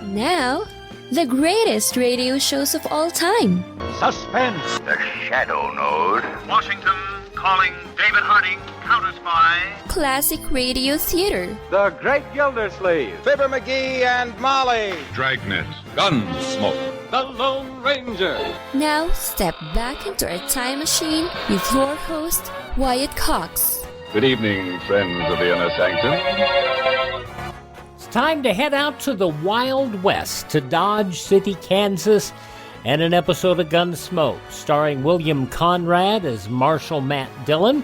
Now, the greatest radio shows of all time. Suspense. The Shadow Node. Washington calling David Harding, counter-spy. Classic radio theater. The Great Gildersleeve. Fibber McGee and Molly. Dragnet. Gunsmoke. The Lone Ranger. Now, step back into our time machine with your host, Wyatt Cox. Good evening, friends of the Inner Sanctum. It's time to head out to the Wild West, to Dodge City, Kansas, and an episode of Gunsmoke, starring William Conrad as Marshal Matt Dillon.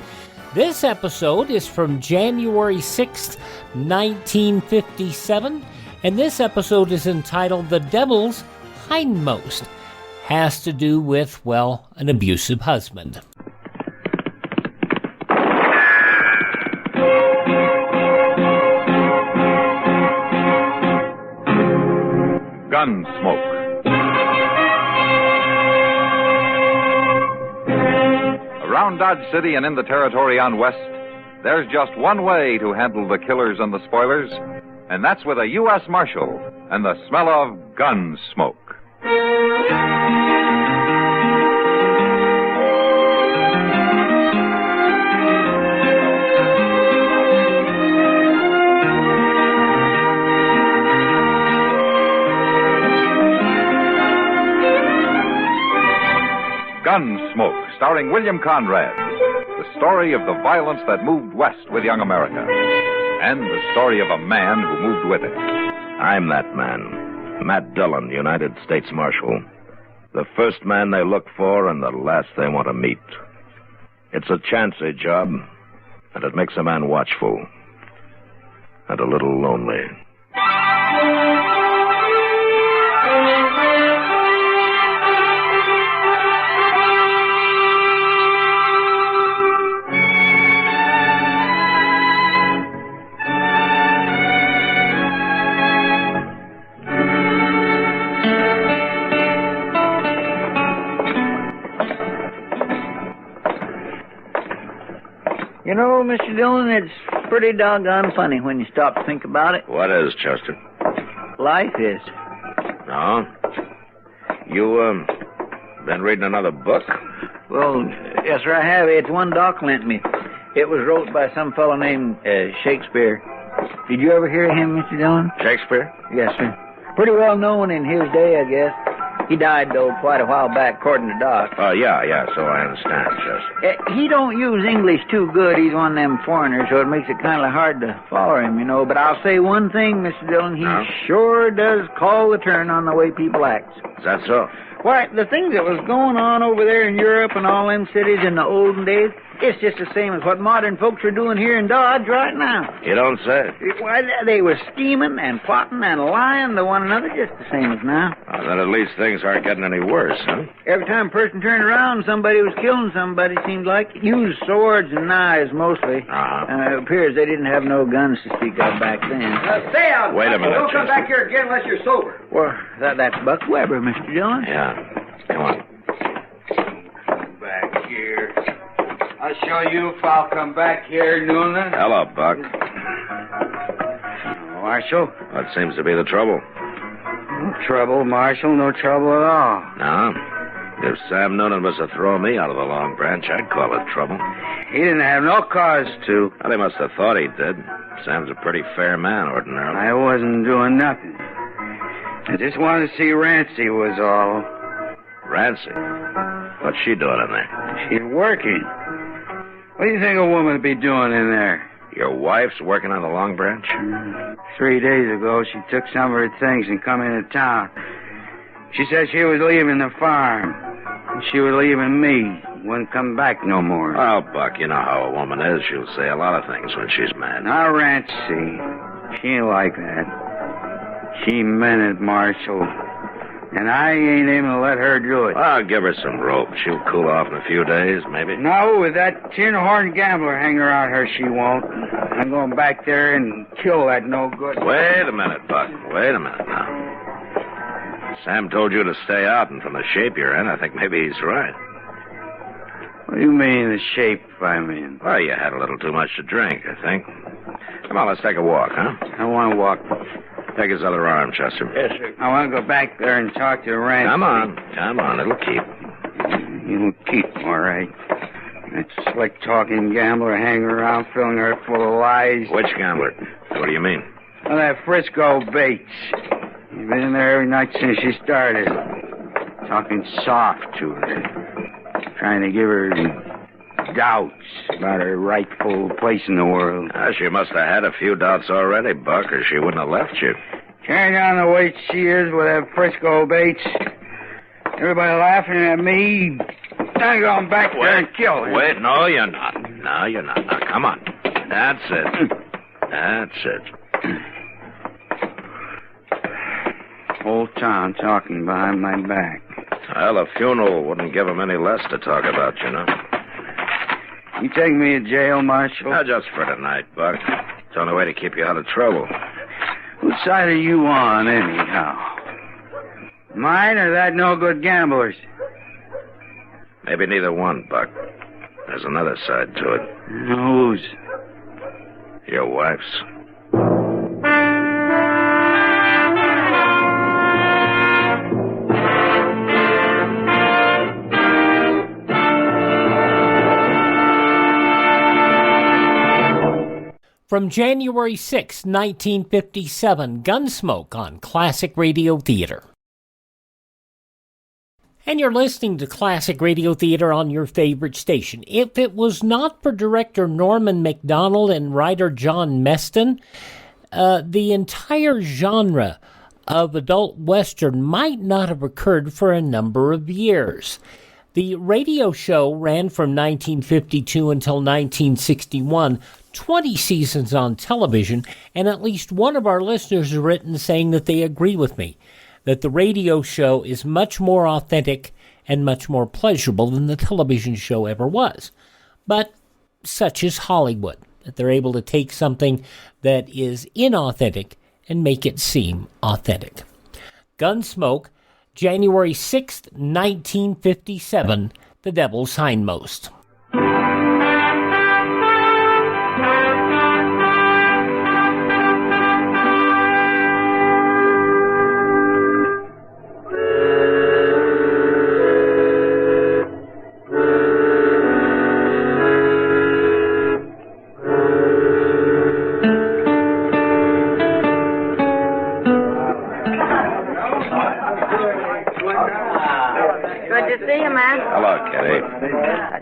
This episode is from January 6th, 1957, and this episode is entitled The Devil's Hindmost. Has to do with, well, an abusive husband. Gunsmoke. Around Dodge City and in the territory on West, there's just one way to handle the killers and the spoilers, and that's with a U.S. Marshal and the smell of gun smoke. Gunsmoke, starring William Conrad. The story of the violence that moved west with young America. And the story of a man who moved with it. I'm that man. Matt Dillon, United States Marshal. The first man they look for and the last they want to meet. It's a chancy job, and it makes a man watchful. And a little lonely. You know, Mr. Dillon, it's pretty doggone funny when you stop to think about it. What is, Chester? Life is. No? You, been reading another book? Well, yes, sir, I have. It's one Doc lent me. It was wrote by some fellow named Shakespeare. Did you ever hear of him, Mr. Dillon? Shakespeare? Yes, sir. Pretty well known in his day, I guess. He died, though, quite a while back, according to Doc. Yeah, so I understand, Chester. He don't use English too good. He's one of them foreigners, so it makes it kind of hard to follow him, you know. But I'll say one thing, Mr. Dillon, he sure does call the turn on the way people act. Is that so? Why, the things that was going on over there in Europe and all them cities in the olden days, it's just the same as what modern folks are doing here in Dodge right now. You don't say. Why, they were scheming and plotting and lying to one another just the same as now. Then at least things aren't getting any worse, huh? Every time a person turned around, somebody was killing somebody, seemed like. Used swords and knives, mostly. It appears they didn't have no guns to speak of back then. Stay out. Wait a minute, Don't come Chester. back here again unless you're sober. Well, that's Buck Weber, Mr. Dillon. Yeah. Come on. Back here. I'll show you if I'll come back here, Noonan. Hello, Buck. Marshal? What seems to be the trouble? No trouble, Marshal. No trouble at all. No? If Sam Noonan was to throw me out of the Long Branch, I'd call it trouble. He didn't have no cause to. Well, he must have thought he did. Sam's a pretty fair man, ordinarily. I wasn't doing nothing. I just wanted to see Rancy was all. Rancy? What's she doing in there? She's working. What do you think a woman would be doing in there? Your wife's working on the Long Branch? 3 days ago, she took some of her things and come into town. She said she was leaving the farm. She was leaving me. Wouldn't come back no more. Oh, Buck, you know how a woman is. She'll say a lot of things when she's mad. Now, Rancy, she ain't like that. She meant it, Marshal. And I ain't aiming to let her do it. I'll give her some rope. She'll cool off in a few days, maybe. No, with that tin horn gambler hanging around her, she won't. I'm going back there and kill that no good. Wait a minute, Buck. Wait a minute now. Sam told you to stay out, and from the shape you're in, I think maybe he's right. What do you mean, the shape I'm in? Well, you had a little too much to drink, I think. Come on, let's take a walk, huh? I want to walk. Take his other arm, Chester. Yes, sir. I want to go back there and talk to Rancy. Come on. It'll keep. You'll keep, all right. That slick-talking gambler hanging around, filling her full of lies. Which gambler? What do you mean? Well, that Frisco Bates. He's been in there every night since she started. Talking soft to her. Trying to give her doubts about her rightful place in the world. She must have had a few doubts already, Buck, or she wouldn't have left you. Carrying on the way she is with that Frisco Bates. Everybody laughing at me. I'm going back there and kill her. Wait, no, you're not. Now, come on. That's it. Whole town talking behind my back. Well, a funeral wouldn't give them any less to talk about, you know. You take me to jail, Marshal? Just for tonight, Buck. It's the only way to keep you out of trouble. Whose side are you on, anyhow? Mine or that no-good gambler's? Maybe neither one, Buck. There's another side to it. Whose? Your wife's. From January 6, 1957, Gunsmoke on Classic Radio Theater. And you're listening to Classic Radio Theater on your favorite station. If it was not for director Norman MacDonald and writer John Meston, the entire genre of adult Western might not have occurred for a number of years. The radio show ran from 1952 until 1961, 20 seasons on television, and at least one of our listeners has written saying that they agree with me, that the radio show is much more authentic and much more pleasurable than the television show ever was. But such is Hollywood, that they're able to take something that is inauthentic and make it seem authentic. Gunsmoke, January 6th, 1957, The Devil's Hindmost.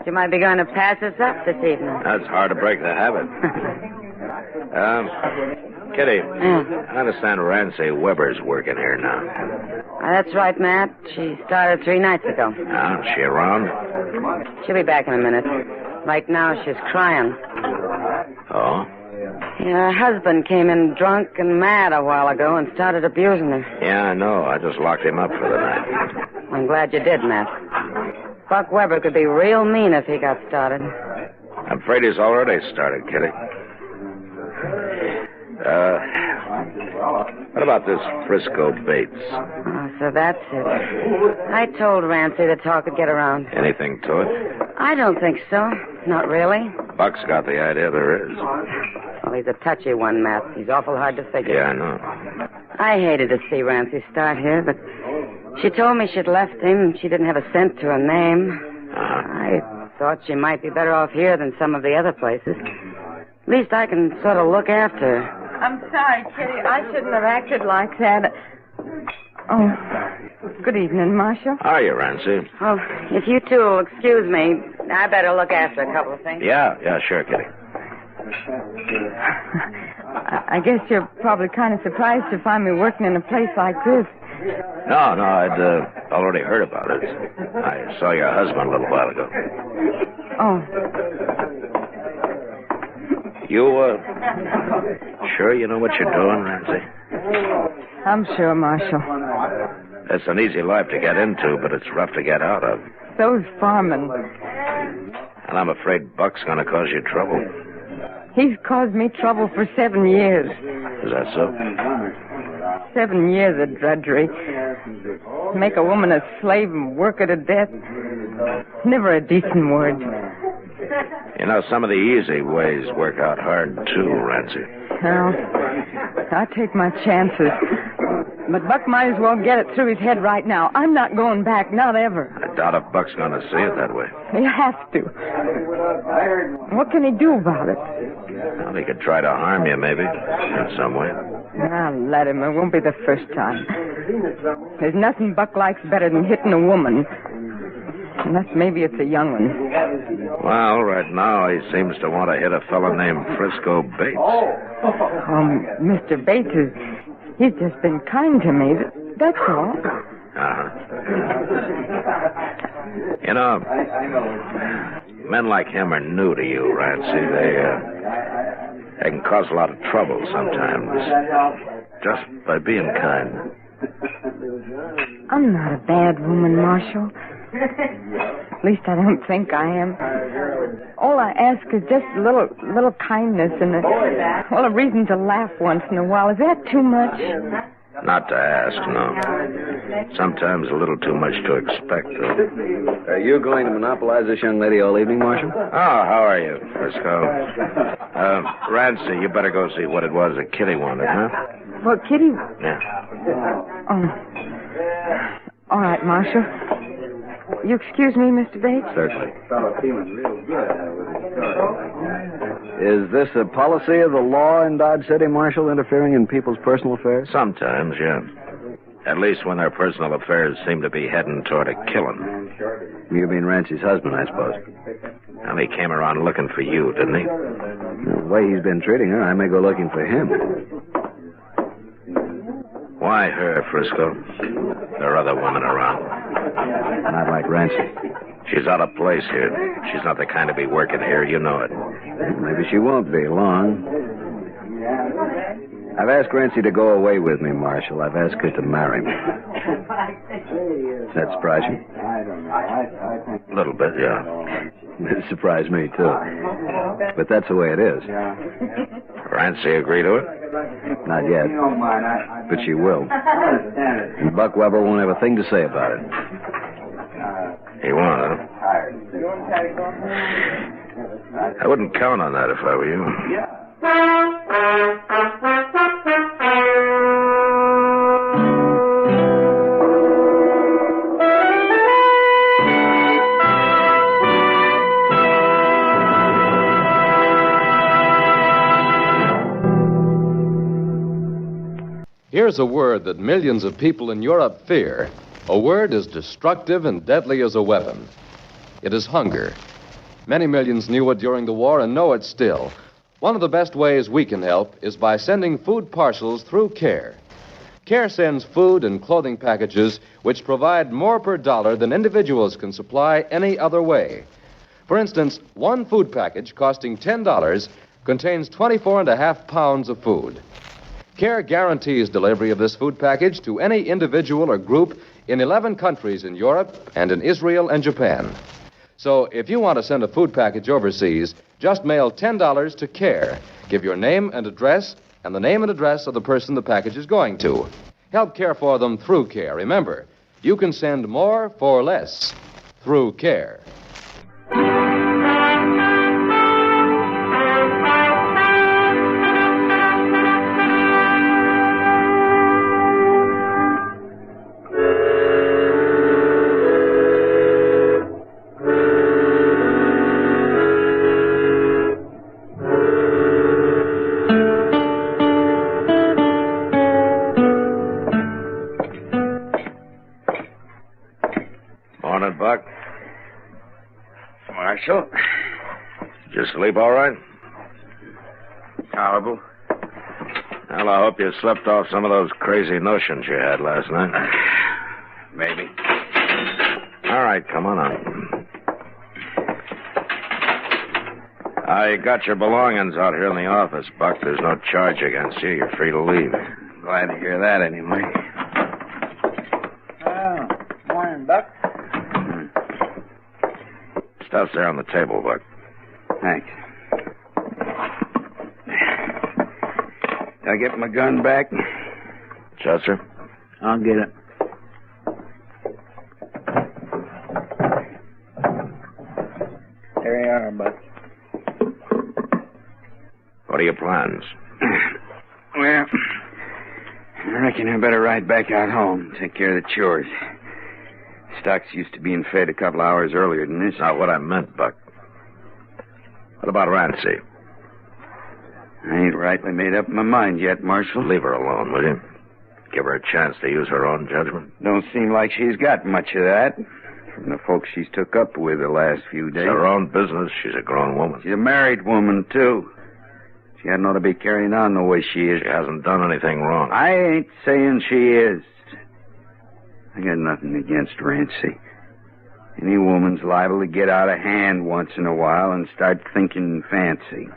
You might be going to pass us up this evening. That's hard to break the habit. Kitty, I understand Rancy Weber's working here now. That's right, Matt. She started 3 nights ago. Is she around? She'll be back in a minute. Right now, she's crying. Oh? Yeah, her husband came in drunk and mad a while ago and started abusing her. Yeah, I know. I just locked him up for the night. I'm glad you did, Matt. Buck Weber could be real mean if he got started. I'm afraid he's already started, Kitty. What about this Frisco Bates? Oh, so that's it. I told Rancy the talk would get around. Anything to it? I don't think so. Not really. Buck's got the idea there is. Well, he's a touchy one, Matt. He's awful hard to figure. Yeah, I know. I hated to see Rancy start here, but she told me she'd left him. She didn't have a cent to her name. I thought she might be better off here than some of the other places. At least I can sort of look after her. I'm sorry, Kitty. I shouldn't have acted like that. Oh, good evening, Marshal. How are you, Rancy? Oh, if you two will excuse me, I better look after a couple of things. Yeah, sure, Kitty. I guess you're probably kind of surprised to find me working in a place like this. No, I'd already heard about it. I saw your husband a little while ago. Oh. You, sure you know what you're doing, Rancy? I'm sure, Marshal. It's an easy life to get into, but it's rough to get out of. So's farming. And I'm afraid Buck's going to cause you trouble. He's caused me trouble for 7 years. Is that so? 7 years of drudgery. Make a woman a slave and work her to death. Never a decent word. You know, some of the easy ways work out hard, too, Rancy. Well, I take my chances. But Buck might as well get it through his head right now. I'm not going back, not ever. I doubt if Buck's going to see it that way. He has to. What can he do about it? Well, he could try to harm you, maybe, in some way. I'll let him. It won't be the first time. There's nothing Buck likes better than hitting a woman. Unless maybe it's a young one. Well, right now he seems to want to hit a fellow named Frisco Bates. Mr. Bates he's just been kind to me. That's all. Uh-huh. You know, men like him are new to you, Rancy. They can cause a lot of trouble sometimes. Just by being kind. I'm not a bad woman, Marshal. At least I don't think I am. All I ask is just a little kindness and a reason to laugh once in a while. Is that too much? Not to ask, no. Sometimes a little too much to expect, though. Are you going to monopolize this young lady all evening, Marshal? Oh, how are you, Frisco? Rancy, you better go see what it was that Kitty wanted, huh? Well, Kitty... Yeah. Oh. All right, Marshal. You excuse me, Mr. Bates? Certainly. Is this a policy of the law in Dodge City, Marshal, interfering in people's personal affairs? Sometimes, yeah. At least when their personal affairs seem to be heading toward a killing. You mean Rancy's husband, I suppose. And he came around looking for you, didn't he? The way he's been treating her, I may go looking for him. Why her, Frisco? There are other women around. Not like Rancy. She's out of place here. She's not the kind to be working here, you know it. Maybe she won't be long. I've asked Rancy to go away with me, Marshal. I've asked her to marry me. Does that surprise you? A little bit, yeah. It surprised me, too. But that's the way it is. Rancy agree to it? Not yet. But she will. And Buck Weber won't have a thing to say about it. He won't, huh? I wouldn't count on that if I were you. Here's a word that millions of people in Europe fear. A word as destructive and deadly as a weapon. It is hunger. Many millions knew it during the war and know it still. One of the best ways we can help is by sending food parcels through CARE. CARE sends food and clothing packages which provide more per dollar than individuals can supply any other way. For instance, one food package costing $10 contains 24.5 pounds of food. CARE guarantees delivery of this food package to any individual or group in 11 countries in Europe and in Israel and Japan. So if you want to send a food package overseas, just mail $10 to CARE. Give your name and address and the name and address of the person the package is going to. Help care for them through CARE. Remember, you can send more for less through CARE. Morning, Buck. Marshal? Did you sleep all right? Horrible. Well, I hope you slept off some of those crazy notions you had last night. Maybe. All right, come on up. I got your belongings out here in the office, Buck. There's no charge against you. You're free to leave. Glad to hear that, anyway. Oh, morning, Buck. Stuff's there on the table, Buck. Thanks. Did I get my gun back? Chester? I'll get it. There you are, Buck. What are your plans? Well, I reckon I better ride back out home, take care of the chores. Stock's used to being fed a couple hours earlier than this. Not what I meant, Buck. What about Rancy? I ain't rightly made up my mind yet, Marshal. Leave her alone, will you? Give her a chance to use her own judgment. Don't seem like she's got much of that. From the folks she's took up with the last few days. It's her own business. She's a grown woman. She's a married woman, too. She hadn't ought to be carrying on the way she is. She hasn't done anything wrong. I ain't saying she is. I got nothing against Rancy. Any woman's liable to get out of hand once in a while and start thinking fancy.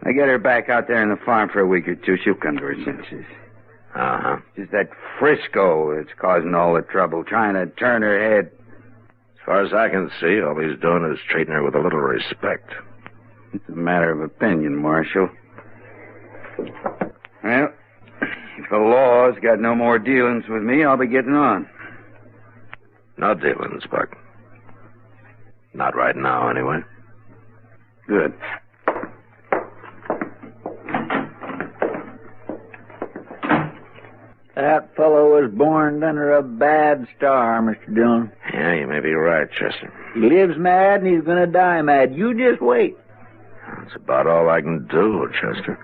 I get her back out there on the farm for a week or two, she'll come to her senses. Uh-huh. Just that Frisco that's causing all the trouble, trying to turn her head. As far as I can see, all he's doing is treating her with a little respect. It's a matter of opinion, Marshal. Well, if the law's got no more dealings with me, I'll be getting on. No dealings, Buck. Not right now, anyway. Good. That fellow was born under a bad star, Mr. Dillon. Yeah, you may be right, Chester. He lives mad and he's going to die mad. You just wait. That's about all I can do, Chester.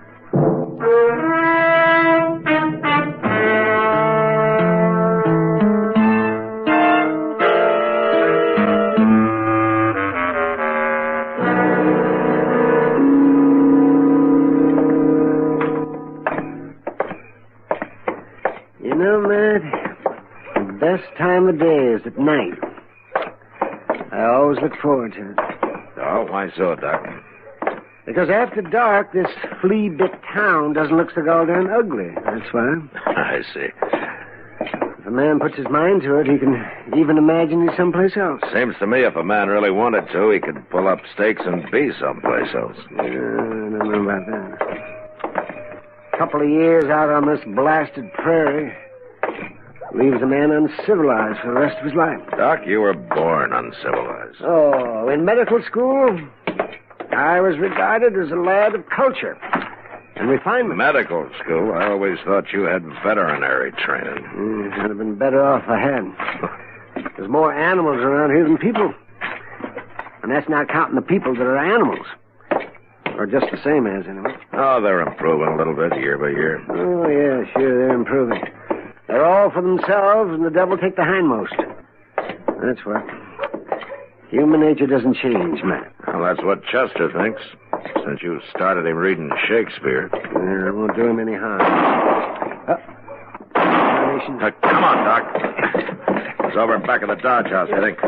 You know, Matt, the best time of day is at night. I always look forward to it. Oh, why so, Doc? Because after dark, this flea-bit town doesn't look so goddamn ugly. That's why. I see. If a man puts his mind to it, he can even imagine he's someplace else. Seems to me if a man really wanted to, he could pull up stakes and be someplace else. I don't know about that. A couple of years out on this blasted prairie leaves a man uncivilized for the rest of his life. Doc, you were born uncivilized. Oh, in medical school, I was regarded as a lad of culture and refinement. Medical school? I always thought you had veterinary training. I'd have been better off if I had. There's more animals around here than people. And that's not counting the people that are animals. Or just the same as, anyway. Oh, they're improving a little bit year by year. Oh, yeah, sure, they're improving. They're all for themselves, and the devil take the hindmost. That's what. Human nature doesn't change, Matt. Well, that's what Chester thinks, since you started him reading Shakespeare. It won't do him any harm. Come on, Doc. It's over back of the Dodge House, I think.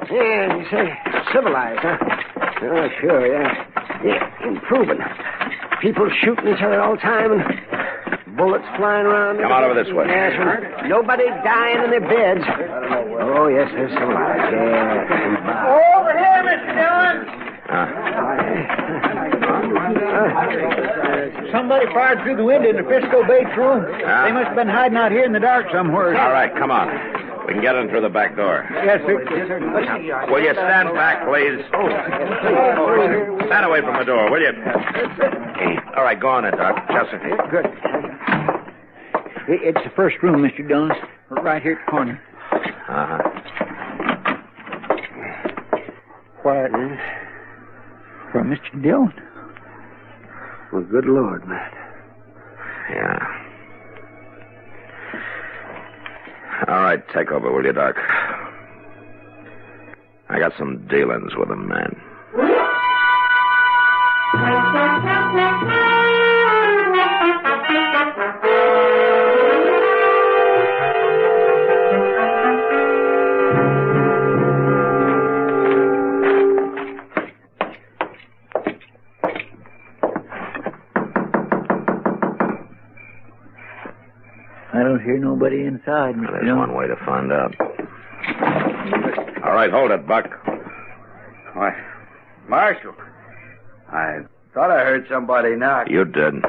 Yeah, you say civilized, huh? Oh, sure, yeah. Yeah, improving. People shooting each other all the time and bullets flying around. Come on over this way. Yes, nobody dying in their beds. Oh, yes, they're civilized. Yeah. Over here, Mr. Dillon! Somebody fired through the window in the Frisco Bates room. They must have been hiding out here in the dark somewhere. All right, come on. We can get in through the back door. Yes, sir. Will you stand back, please? Stand away from the door, will you? All right, go on in, Doc. Chester. Good. It's the first room, Mr. Dillon. Right here at the corner. Uh-huh. Quiet. From Mr. Dillon. Well, good Lord, Matt. Yeah. All right, take over, will you, Doc? I got some dealings with a man. I don't hear nobody inside, Mr. There's Dillon. one way to find out. All right, hold it, Buck. Why, Marshal, I thought I heard somebody knock. You did.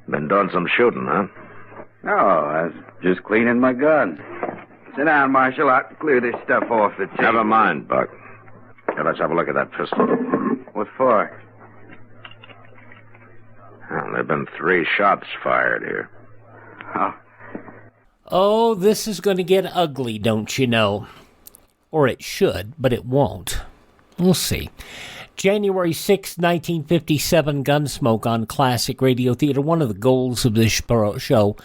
Been doing some shooting, huh? No, I was just cleaning my gun. Sit down, Marshal. I'll clear this stuff off the table. Never mind, Buck. Here, let's have a look at that pistol. What for? Well, there have been 3 shots fired here. Oh, this is going to get ugly, don't you know? Or it should, but it won't. We'll see. January 6, 1957, Gunsmoke on Classic Radio Theater. One of the goals of this show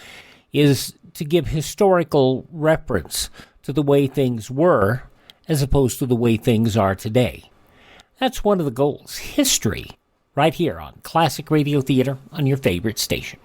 is to give historical reference to the way things were as opposed to the way things are today. That's one of the goals. History, right here on Classic Radio Theater on your favorite station.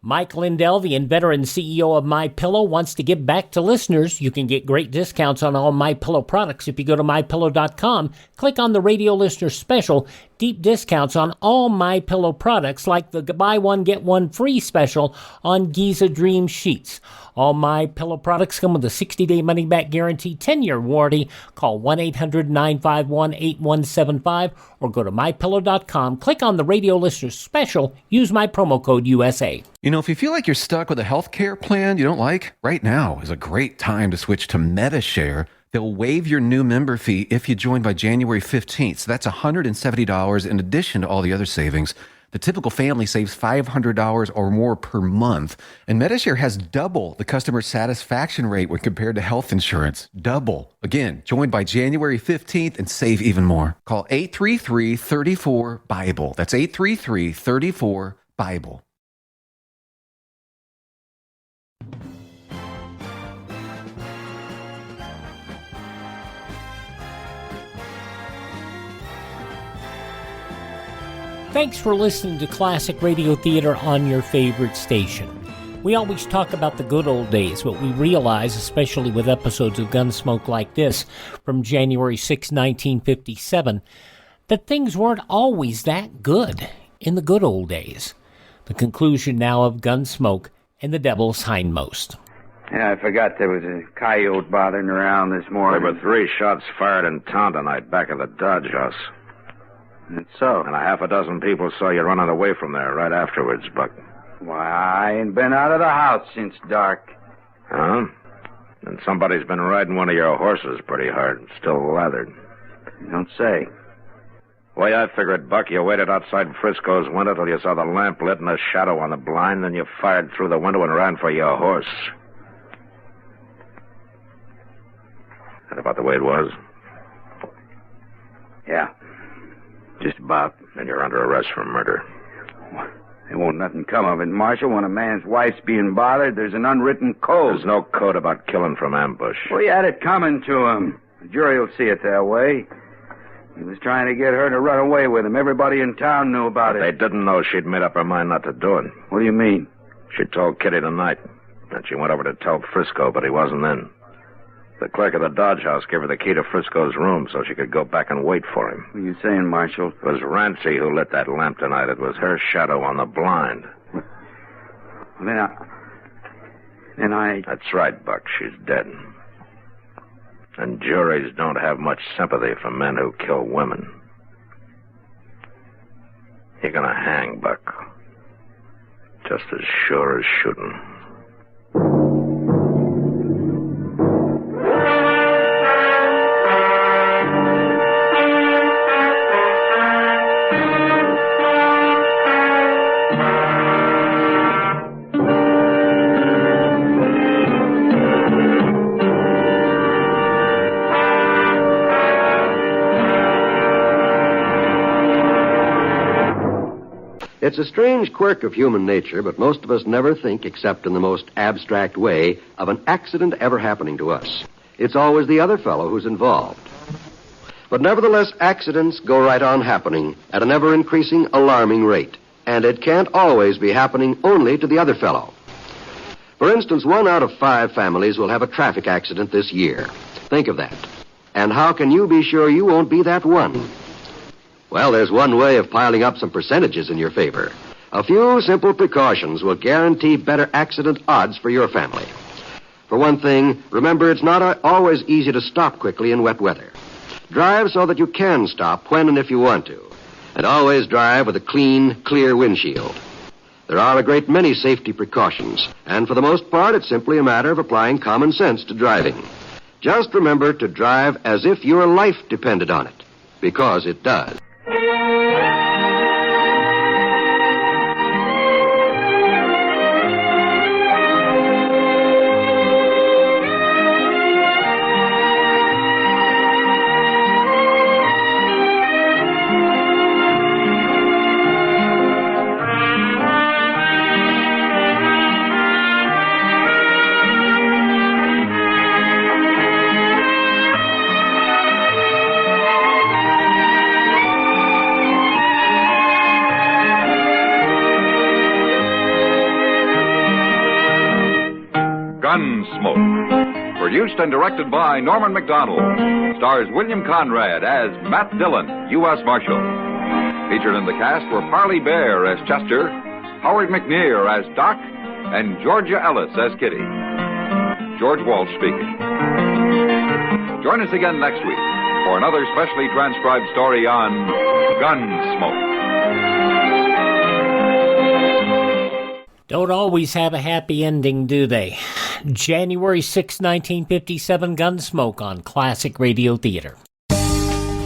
Mike Lindell, the inventor and CEO of MyPillow, wants to give back to listeners. You can get great discounts on all MyPillow products if you go to MyPillow.com. Click on the radio listener special. Deep discounts on all MyPillow products, like the buy one, get one free special on Giza Dream Sheets. All MyPillow products come with a 60-day money-back guarantee, 10-year warranty. Call 1-800-951-8175 or go to MyPillow.com. Click on the radio listener special. Use my promo code USA. You know, if you feel like you're stuck with a health care plan you don't like, right now is a great time to switch to MediShare. They'll waive your new member fee if you join by January 15th. So that's $170 in addition to all the other savings. The typical family saves $500 or more per month. And MediShare has double the customer satisfaction rate when compared to health insurance. Double. Again, join by January 15th and save even more. Call 833-34-BIBLE. That's 833-34-BIBLE. Thanks for listening to Classic Radio Theater on your favorite station. We always talk about the good old days, but we realize, especially with episodes of Gunsmoke like this from January 6, 1957, that things weren't always that good in the good old days. The conclusion now of Gunsmoke and the Devil's Hindmost. Yeah, I forgot there was a coyote bothering around this morning. There were 3 shots fired in town tonight back at the Dodge House. That's so. And a half a dozen people saw you running away from there right afterwards, Buck. Why, I ain't been out of the house since dark. Huh? And somebody's been riding one of your horses pretty hard, still lathered. You don't say. Way I figured, Buck, you waited outside Frisco's window till you saw the lamp lit and a shadow on the blind, then you fired through the window and ran for your horse. That about the way it was? Yeah. Just about. And you're under arrest for murder. There won't nothing come of it, Marshal. When a man's wife's being bothered, there's an unwritten code. There's no code about killing from ambush. Well, you had it coming to him. The jury will see it that way. He was trying to get her to run away with him. Everybody in town knew about it. They didn't know she'd made up her mind not to do it. What do you mean? She told Kitty tonight. And she went over to tell Frisco, but he wasn't in. The clerk of the Dodge House gave her the key to Frisco's room so she could go back and wait for him. What are you saying, Marshal? It was Rancy who lit that lamp tonight. It was her shadow on the blind. Well, then I... That's right, Buck. She's dead. And juries don't have much sympathy for men who kill women. You're gonna hang, Buck. Just as sure as shooting. It's a strange quirk of human nature, but most of us never think, except in the most abstract way, of an accident ever happening to us. It's always the other fellow who's involved. But nevertheless, accidents go right on happening at an ever-increasing, alarming rate. And it can't always be happening only to the other fellow. For instance, 1 out of 5 families will have a traffic accident this year. Think of that. And how can you be sure you won't be that one? Well, there's one way of piling up some percentages in your favor. A few simple precautions will guarantee better accident odds for your family. For one thing, remember it's not always easy to stop quickly in wet weather. Drive so that you can stop when and if you want to. And always drive with a clean, clear windshield. There are a great many safety precautions, and for the most part, it's simply a matter of applying common sense to driving. Just remember to drive as if your life depended on it, because it does. produced and directed by Norman McDonald. Stars William Conrad as Matt Dillon, U.S. Marshal. Featured in the cast were Parley Bear as Chester, Howard McNear as Doc, and Georgia Ellis as Kitty. George Walsh speaking. Join us again next week for another specially transcribed story on Gunsmoke. Don't always have a happy ending, do they? January 6, 1957, Gunsmoke on Classic Radio Theater.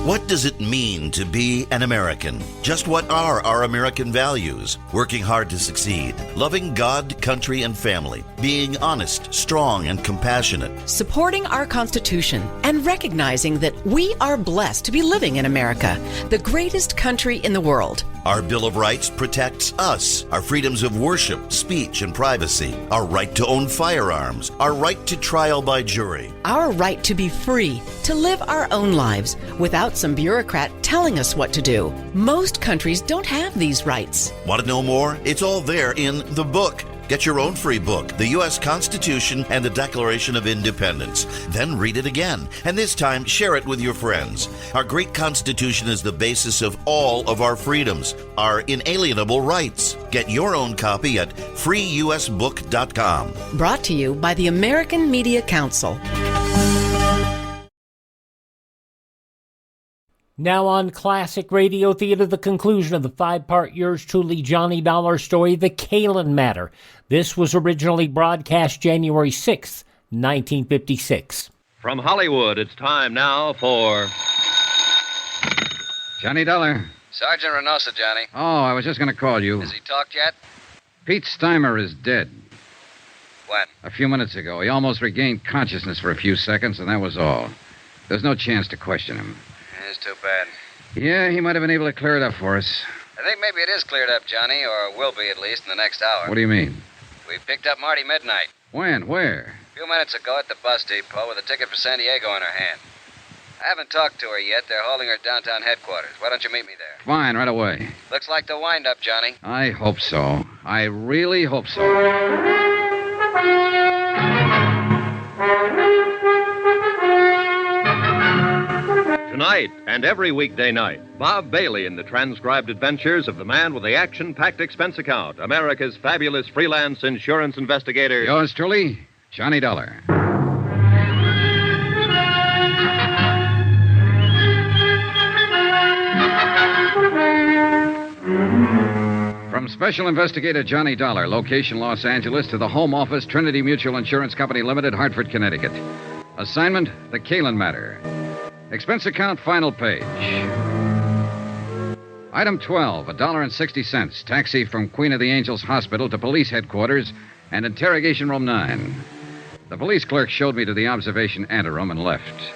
What does it mean to be an American? Just what are our American values? Working hard to succeed, loving God, country, and family, being honest, strong, and compassionate. Supporting our Constitution and recognizing that we are blessed to be living in America, the greatest country in the world. Our Bill of Rights protects us, our freedoms of worship, speech, and privacy, our right to own firearms, our right to trial by jury, our right to be free, to live our own lives without some bureaucrat telling us what to do. Most countries don't have these rights. Want to know more? It's all there in the book. Get your own free book, The U.S. Constitution and the Declaration of Independence. Then read it again, and this time share it with your friends. Our great Constitution is the basis of all of our freedoms, our inalienable rights. Get your own copy at freeusbook.com. Brought to you by the American Media Council. Now on Classic Radio Theater, the conclusion of the 5-part yours truly Johnny Dollar story, The Caylin Matter. This was originally broadcast January 6th, 1956. From Hollywood, it's time now for... Johnny Dollar. Sergeant Reynosa, Johnny. Oh, I was just going to call you. Has he talked yet? Pete Steimer is dead. When? A few minutes ago. He almost regained consciousness for a few seconds, and that was all. There's no chance to question him. It's too bad. Yeah, he might have been able to clear it up for us. I think maybe it is cleared up, Johnny, or will be at least in the next hour. What do you mean? We picked up Marty Midnight. When? Where? A few minutes ago at the bus depot with a ticket for San Diego in her hand. I haven't talked to her yet. They're holding her downtown headquarters. Why don't you meet me there? Fine, right away. Looks like the wind-up, Johnny. I hope so. I really hope so. Tonight and every weekday night, Bob Bailey in the transcribed adventures of the man with the action-packed expense account, America's fabulous freelance insurance investigator. Yours truly, Johnny Dollar. From Special Investigator Johnny Dollar, location Los Angeles, to the Home Office, Trinity Mutual Insurance Company Limited, Hartford, Connecticut. Assignment, The Caylin Matter. Expense account, final page. Item 12, $1.60. Taxi from Queen of the Angels Hospital to police headquarters and interrogation room 9. The police clerk showed me to the observation anteroom and left.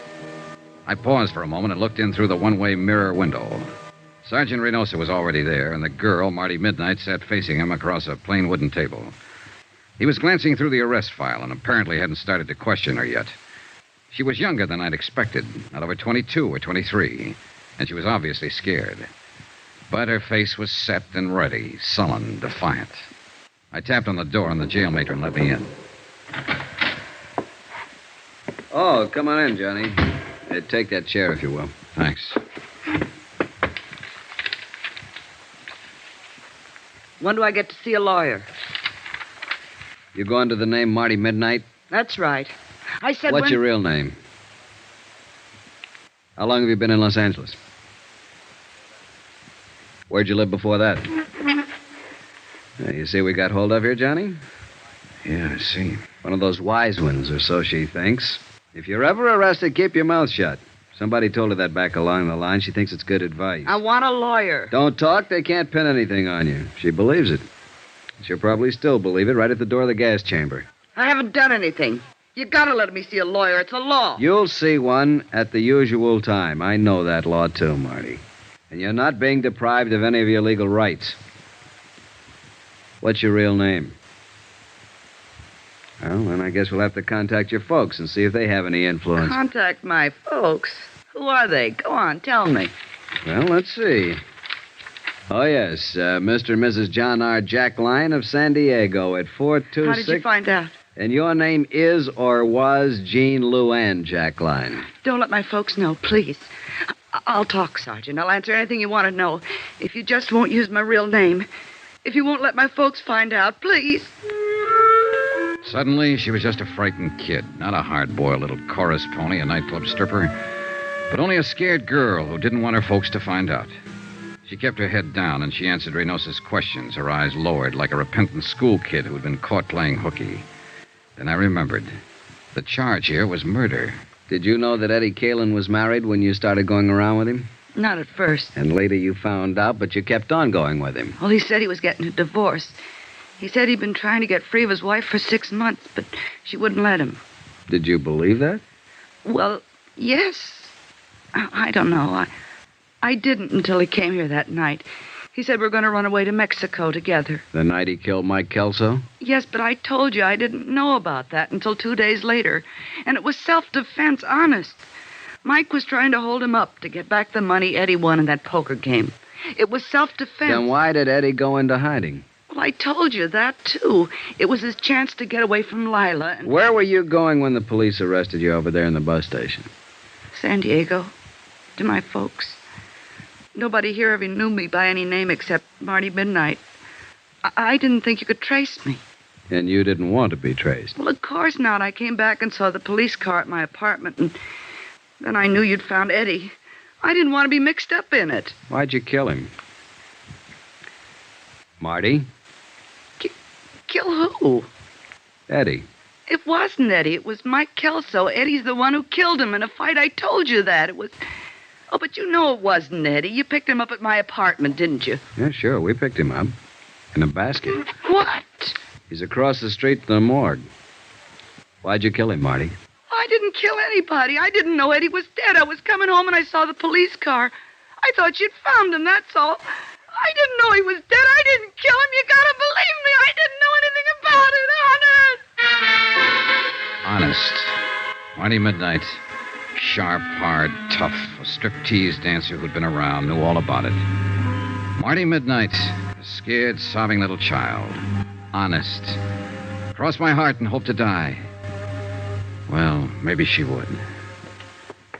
I paused for a moment and looked in through the one-way mirror window. Sergeant Reynosa was already there, and the girl, Marty Midnight, sat facing him across a plain wooden table. He was glancing through the arrest file and apparently hadn't started to question her yet. She was younger than I'd expected, not over 22 or 23, and she was obviously scared. But her face was set and ready, sullen, defiant. I tapped on the door, and the jail matron let me in. Oh, come on in, Johnny. Take that chair, if you will. Thanks. When do I get to see a lawyer? You go under the name Marty Midnight? That's right. I said What's your real name? How long have you been in Los Angeles? Where'd you live before that? You see we got hold of here, Johnny? Yeah, I see. One of those wise ones, or so she thinks. If you're ever arrested, keep your mouth shut. Somebody told her that back along the line. She thinks it's good advice. I want a lawyer. Don't talk. They can't pin anything on you. She believes it. She'll probably still believe it right at the door of the gas chamber. I haven't done anything. You gotta let me see a lawyer. It's a law. You'll see one at the usual time. I know that law, too, Marty. And you're not being deprived of any of your legal rights. What's your real name? Well, then I guess we'll have to contact your folks and see if they have any influence. Contact my folks? Who are they? Go on, tell me. Well, let's see. Oh, yes, Mr. and Mrs. John R. Jack Lyon of San Diego at 426... How did you find out? And your name is or was Jean Luann Jackline. Don't let my folks know, please. I'll talk, Sergeant. I'll answer anything you want to know. If you just won't use my real name. If you won't let my folks find out, please. Suddenly, she was just a frightened kid. Not a hard-boiled little chorus pony, a nightclub stripper, but only a scared girl who didn't want her folks to find out. She kept her head down, and she answered Reynosa's questions, her eyes lowered like a repentant school kid who had been caught playing hooky. Then I remembered. The charge here was murder. Did you know that Eddie Caylin was married when you started going around with him? Not at first. And later you found out, but you kept on going with him. Well, he said he was getting a divorce. He said he'd been trying to get free of his wife for 6 months, but she wouldn't let him. Did you believe that? Well, yes. I don't know. I didn't until he came here that night. He said we're going to run away to Mexico together. The night he killed Mike Kelso? Yes, but I told you I didn't know about that until 2 days later. And it was self-defense, honest. Mike was trying to hold him up to get back the money Eddie won in that poker game. It was self-defense. Then why did Eddie go into hiding? Well, I told you that, too. It was his chance to get away from Lila. And... Where were you going when the police arrested you over there in the bus station? San Diego. To my folks. Nobody here ever knew me by any name except Marty Midnight. I didn't think you could trace me. And you didn't want to be traced? Well, of course not. I came back and saw the police car at my apartment, and then I knew you'd found Eddie. I didn't want to be mixed up in it. Why'd you kill him? Marty? Kill who? Eddie. It wasn't Eddie. It was Mike Kelso. Eddie's the one who killed him in a fight. I told you that. It was... Oh, but you know it wasn't Eddie. You picked him up at my apartment, didn't you? Yeah, sure. We picked him up. In a basket. What? He's across the street to the morgue. Why'd you kill him, Marty? I didn't kill anybody. I didn't know Eddie was dead. I was coming home and I saw the police car. I thought you'd found him, that's all. I didn't know he was dead. I didn't kill him. You gotta believe me. I didn't know anything about it, Honest. Marty Midnight. Sharp, hard, tough. A striptease dancer who'd been around, knew all about it. Marty Midnight. A scared, sobbing little child. Honest. Cross my heart and hope to die. Well, maybe she would.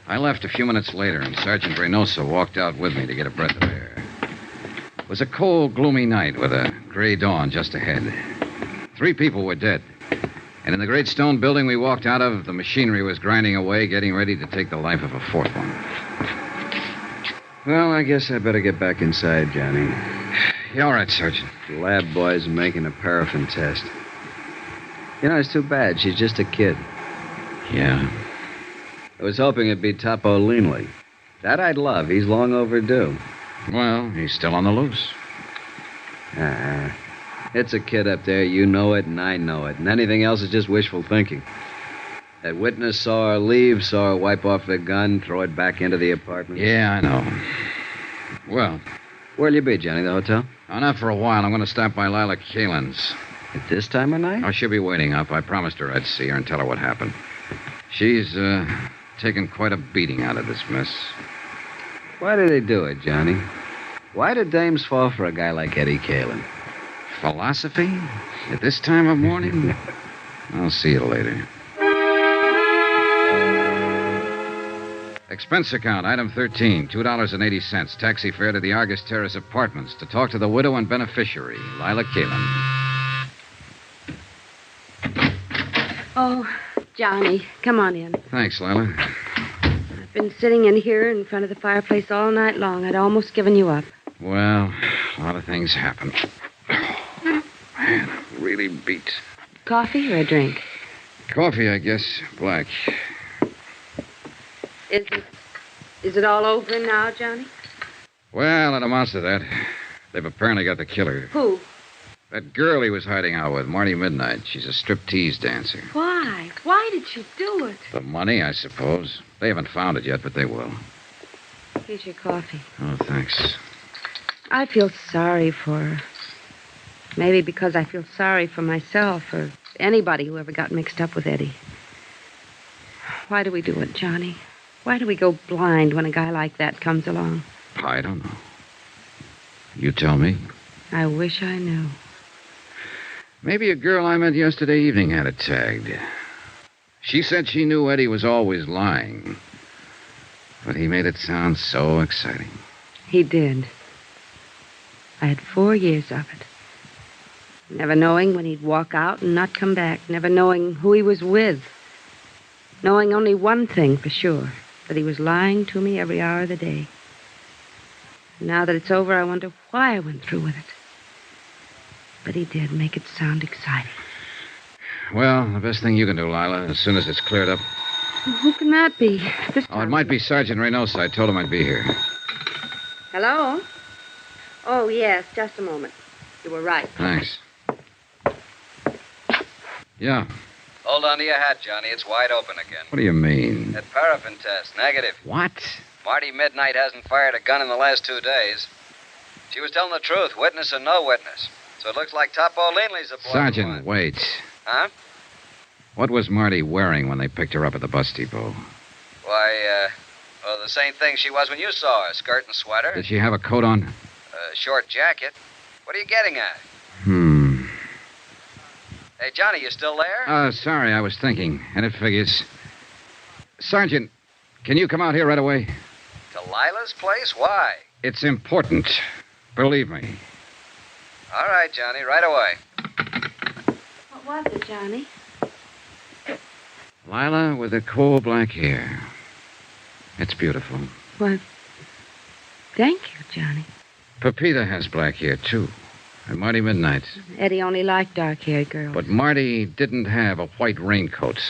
I left a few minutes later, and Sergeant Reynosa walked out with me to get a breath of air. It was a cold, gloomy night with a gray dawn just ahead. 3 people were dead. And in the great stone building we walked out of, the machinery was grinding away, getting ready to take the life of a 4th one. Well, I guess I better get back inside, Johnny. You all right, Sergeant? The lab boys are making a paraffin test. You know, it's too bad. She's just a kid. Yeah. I was hoping it'd be Topo Leanley. That I'd love. He's long overdue. Well, he's still on the loose. It's a kid up there. You know it, and I know it. And anything else is just wishful thinking. That witness saw her leave, saw her wipe off the gun, throw it back into the apartment. Yeah, I know. Well... Where'll you be, Johnny? The hotel? Oh, not for a while. I'm going to stop by Lila Caylin's. At this time of night? Oh, she'll be waiting up. I promised her I'd see her and tell her what happened. She's, taken quite a beating out of this mess. Why did they do it, Johnny? Why did dames fall for a guy like Eddie Caylin? Philosophy? At this time of morning? I'll see you later. Expense account, item 13, $2.80. Taxi fare to the Argus Terrace Apartments to talk to the widow and beneficiary, Lila Caylin. Oh, Johnny, come on in. Thanks, Lila. I've been sitting in here in front of the fireplace all night long. I'd almost given you up. Well, a lot of things happen. Man, I'm really beat. Coffee or a drink? Coffee, I guess. Black. Is it all over now, Johnny? Well, it amounts to that. They've apparently got the killer. Who? That girl he was hiding out with, Marty Midnight. She's a striptease dancer. Why? Why did she do it? The money, I suppose. They haven't found it yet, but they will. Here's your coffee. Oh, thanks. I feel sorry for her. Maybe because I feel sorry for myself or anybody who ever got mixed up with Eddie. Why do we do it, Johnny? Why do we go blind when a guy like that comes along? I don't know. You tell me. I wish I knew. Maybe a girl I met yesterday evening had it tagged. She said she knew Eddie was always lying. But he made it sound so exciting. He did. I had 4 years of it. Never knowing when he'd walk out and not come back. Never knowing who he was with. Knowing only one thing for sure. That he was lying to me every hour of the day. Now that it's over, I wonder why I went through with it. But he did make it sound exciting. Well, the best thing you can do, Lila, as soon as it's cleared up. Who can that be? It might be Sergeant Reynosa. I told him I'd be here. Hello? Oh, yes, just a moment. You were right. Thanks. Yeah. Hold on to your hat, Johnny. It's wide open again. What do you mean? That paraffin test, negative. What? Marty Midnight hasn't fired a gun in the last 2 days. She was telling the truth, witness or no witness. So it looks like Topo Leanley's a boy. Sergeant, wait. Huh? What was Marty wearing when they picked her up at the bus depot? Why, well, the same thing she was when you saw her. Skirt and sweater. Did she have a coat on? A short jacket. What are you getting at? Hey, Johnny, you still there? Sorry, I was thinking, and it figures. Sergeant, can you come out here right away? To Lila's place? Why? It's important. Believe me. All right, Johnny, right away. What was it, Johnny? Lila with the coal black hair. It's beautiful. Well, thank you, Johnny. Pepita has black hair, too. And Marty Midnight. Eddie only liked dark-haired girls. But Marty didn't have a white raincoat.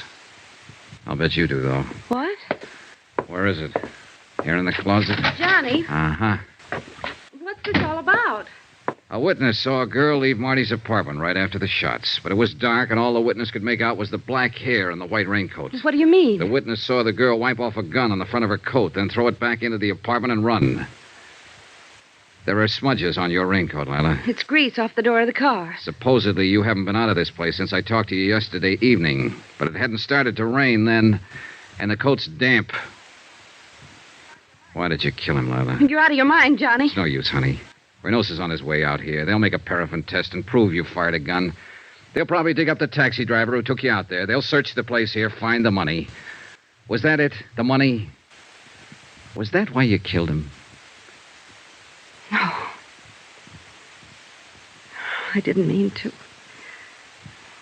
I'll bet you do, though. What? Where is it? Here in the closet? Johnny? Uh-huh. What's this all about? A witness saw a girl leave Marty's apartment right after the shots. But it was dark, and all the witness could make out was the black hair and the white raincoat. What do you mean? The witness saw the girl wipe off a gun on the front of her coat, then throw it back into the apartment and run. There are smudges on your raincoat, Lila. It's grease off the door of the car. Supposedly, you haven't been out of this place since I talked to you yesterday evening. But it hadn't started to rain then, and the coat's damp. Why did you kill him, Lila? You're out of your mind, Johnny. It's no use, honey. Reynosa's on his way out here. They'll make a paraffin test and prove you fired a gun. They'll probably dig up the taxi driver who took you out there. They'll search the place here, find the money. Was that it? The money? Was that why you killed him? No. I didn't mean to.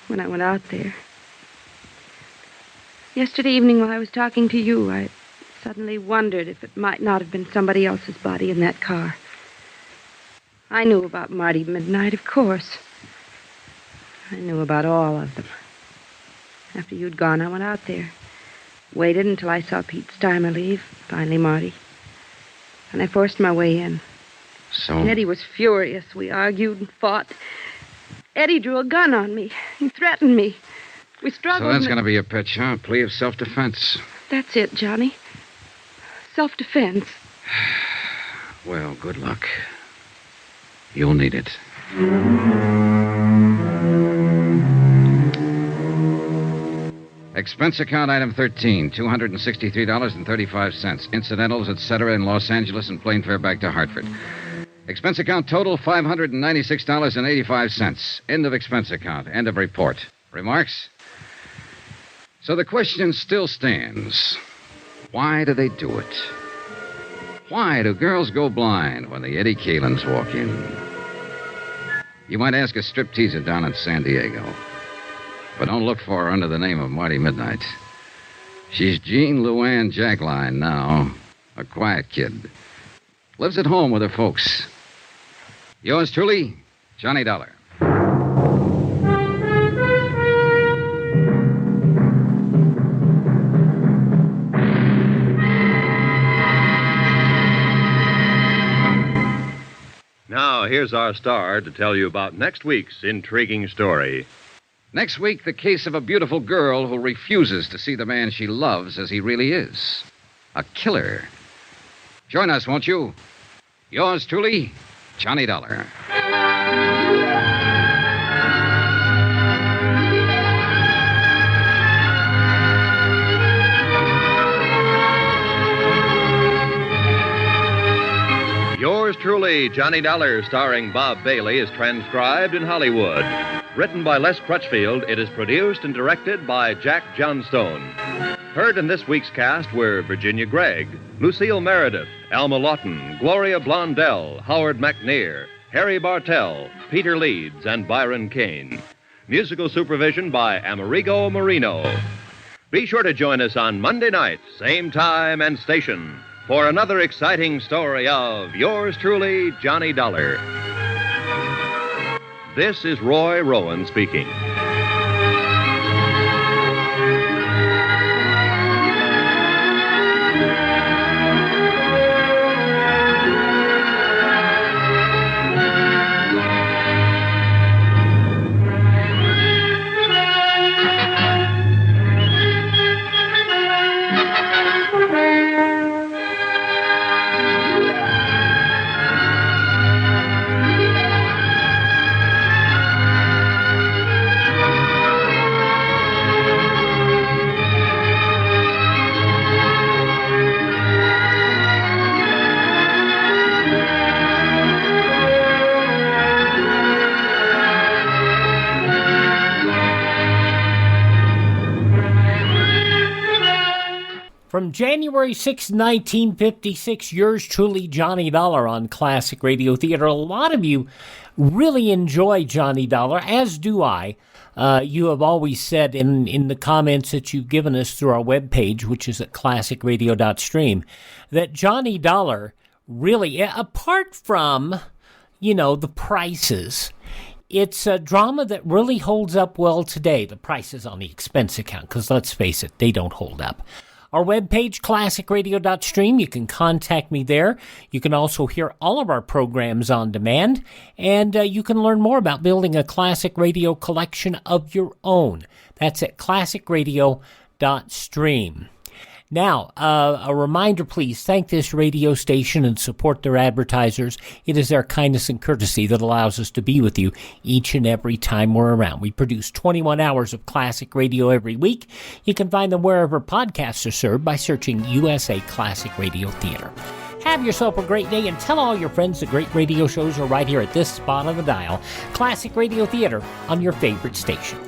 When I went out there. Yesterday evening while I was talking to you, I suddenly wondered if it might not have been somebody else's body in that car. I knew about Marty Midnight, of course. I knew about all of them. After you'd gone, I went out there. Waited until I saw Pete Steimer leave. Finally, Marty. And I forced my way in. So? And Eddie was furious. We argued and fought. Eddie drew a gun on me. He threatened me. We struggled. So that's going to be your pitch, huh? Plea of self-defense. That's it, Johnny. Self-defense. Well, good luck. You'll need it. Expense account item 13, $263.35. Incidentals, etc. in Los Angeles and plane fare back to Hartford. Expense account total, $596.85. End of expense account. End of report. Remarks? So the question still stands. Why do they do it? Why do girls go blind when the Eddie Caylins walk in? You might ask a stripteaser down in San Diego. But don't look for her under the name of Marty Midnight. She's Jean Luann Jackline now. A quiet kid. Lives at home with her folks. Yours truly, Johnny Dollar. Now, here's our star to tell you about next week's intriguing story. Next week, the case of a beautiful girl who refuses to see the man she loves as he really is. A killer. Join us, won't you? Yours truly, Johnny Dollar. Yours truly, Johnny Dollar, starring Bob Bailey, is transcribed in Hollywood. Written by Les Crutchfield, it is produced and directed by Jack Johnstone. Heard in this week's cast were Virginia Gregg, Lucille Meredith, Alma Lawton, Gloria Blondell, Howard McNear, Harry Bartell, Peter Leeds, and Byron Kane. Musical supervision by Amerigo Marino. Be sure to join us on Monday night, same time and station, for another exciting story of yours truly, Johnny Dollar. This is Roy Rowan speaking. From January 6, 1956, yours truly, Johnny Dollar on Classic Radio Theater. A lot of you really enjoy Johnny Dollar, as do I. You have always said in the comments that you've given us through our webpage, which is at classicradio.stream, that Johnny Dollar really, apart from, the prices, it's a drama that really holds up well today. The prices on the expense account, because let's face it, they don't hold up. Our webpage, classicradio.stream, you can contact me there. You can also hear all of our programs on demand, and you can learn more about building a classic radio collection of your own. That's at classicradio.stream. Now, a reminder, please thank this radio station and support their advertisers. It is their kindness and courtesy that allows us to be with you each and every time we're around. We produce 21 hours of classic radio every week. You can find them wherever podcasts are served by searching USA Classic Radio Theater. Have yourself a great day and tell all your friends that great radio shows are right here at this spot on the dial. Classic Radio Theater on your favorite station.